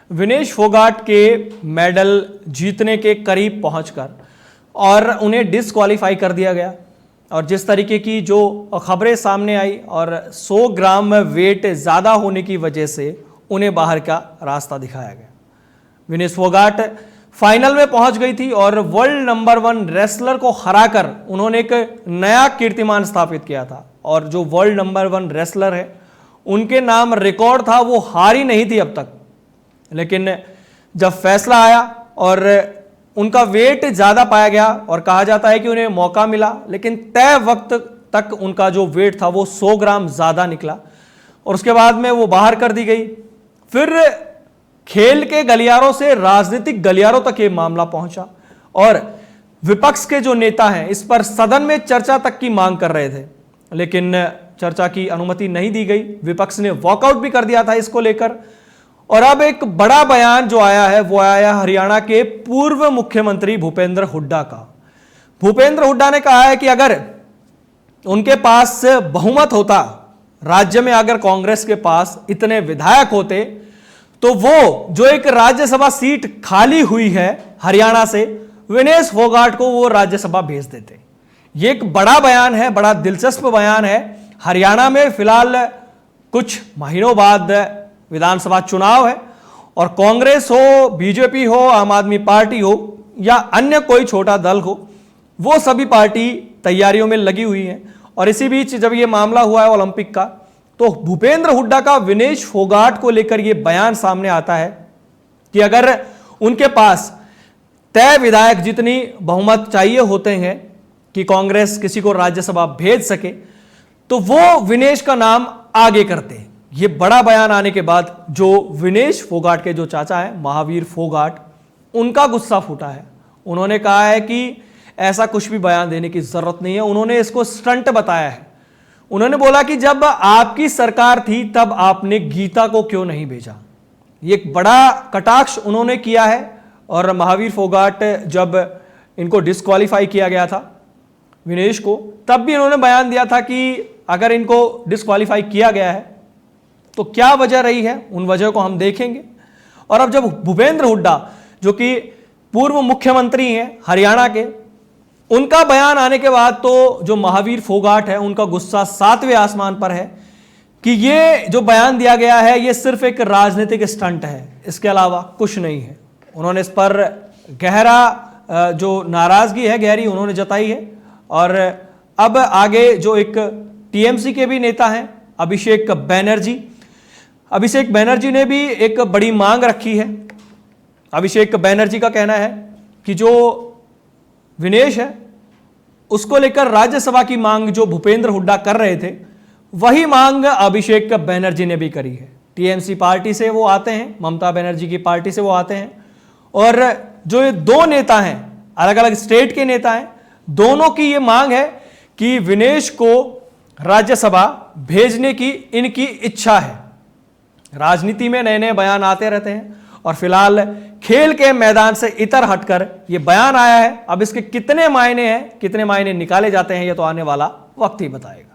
विनेश फोगाट के मेडल जीतने के करीब पहुंचकर और उन्हें डिस्क्वालीफाई कर दिया गया। और जिस तरीके की जो खबरें सामने आई और 100 ग्राम वेट ज़्यादा होने की वजह से उन्हें बाहर का रास्ता दिखाया गया। विनेश फोगाट फाइनल में पहुंच गई थी और वर्ल्ड नंबर 1 रेसलर को हराकर उन्होंने एक नया कीर्तिमान स्थापित किया था। और जो वर्ल्ड नंबर 1 रेसलर है उनके नाम रिकॉर्ड था, वो हारी नहीं थी अब तक। लेकिन जब फैसला आया और उनका वेट ज़्यादा पाया गया और कहा जाता है कि उन्हें मौका मिला, लेकिन तय वक्त तक उनका जो वेट था वो 100 ग्राम ज़्यादा निकला और उसके बाद में वो बाहर कर दी गई। फिर खेल के गलियारों से राजनीतिक गलियारों तक ये मामला पहुंचा और विपक्ष के जो नेता हैं इस पर सदन में चर्चा तक की मांग कर रहे थे, लेकिन चर्चा की अनुमति नहीं दी गई। विपक्ष ने वॉकआउट भी कर दिया था इसको लेकर। और अब एक बड़ा बयान जो आया है वो आया हरियाणा के पूर्व मुख्यमंत्री भूपेंद्र हुड्डा का। भूपेंद्र हुड्डा ने कहा है कि अगर उनके पास बहुमत होता, राज्य में अगर कांग्रेस के पास इतने विधायक होते, तो वो जो एक राज्यसभा सीट खाली हुई है हरियाणा से, विनेश फोगाट को वो राज्यसभा भेज देते। ये एक बड़ा बयान है, बड़ा दिलचस्प बयान है। हरियाणा में फिलहाल कुछ महीनों बाद विधानसभा चुनाव है और कांग्रेस हो, बीजेपी हो, आम आदमी पार्टी हो या अन्य कोई छोटा दल हो, वो सभी पार्टी तैयारियों में लगी हुई है। और इसी बीच जब ये मामला हुआ है ओलंपिक का, तो भूपेंद्र हुड्डा का विनेश फोगाट को लेकर ये बयान सामने आता है कि अगर उनके पास तय विधायक जितनी बहुमत चाहिए होते हैं कि कांग्रेस किसी को राज्यसभा भेज सके, तो वो विनेश का नाम आगे करते। ये बड़ा बयान आने के बाद जो विनेश फोगाट के जो चाचा हैं महावीर फोगाट, उनका गुस्सा फूटा है। उन्होंने कहा है कि ऐसा कुछ भी बयान देने की जरूरत नहीं है। उन्होंने इसको स्टंट बताया है। उन्होंने बोला कि जब आपकी सरकार थी तब आपने गीता को क्यों नहीं भेजा। ये एक बड़ा कटाक्ष उन्होंने किया है। और महावीर फोगाट जब इनको डिस्क्वालीफाई किया गया था विनेश को, तब भी इन्होंने बयान दिया था कि अगर इनको डिस्क्वालीफाई किया गया है तो क्या वजह रही है, उन वजह को हम देखेंगे। और अब जब भूपेंद्र हुड्डा जो कि पूर्व मुख्यमंत्री हैं हरियाणा के, उनका बयान आने के बाद तो जो महावीर फोगाट है उनका गुस्सा 7वें आसमान पर है कि ये जो बयान दिया गया है ये सिर्फ एक राजनीतिक स्टंट है, इसके अलावा कुछ नहीं है। उन्होंने इस पर गहरा जो नाराजगी है गहरी उन्होंने जताई है। और अब आगे जो एक टीएमसी के भी नेता हैं अभिषेक बैनर्जी ने भी एक बड़ी मांग रखी है। अभिषेक बैनर्जी का कहना है कि जो विनेश है उसको लेकर राज्यसभा की मांग जो भूपेंद्र हुड्डा कर रहे थे, वही मांग अभिषेक बैनर्जी ने भी करी है। टीएमसी पार्टी से वो आते हैं, ममता बनर्जी की पार्टी से वो आते हैं। और जो ये दो नेता हैं, अलग अलग स्टेट के नेता हैं, दोनों की ये मांग है कि विनेश को राज्यसभा भेजने की इनकी इच्छा है। राजनीति में नए नए बयान आते रहते हैं और फिलहाल खेल के मैदान से इतर हटकर यह बयान आया है। अब इसके कितने मायने हैं, कितने मायने निकाले जाते हैं, ये तो आने वाला वक्त ही बताएगा।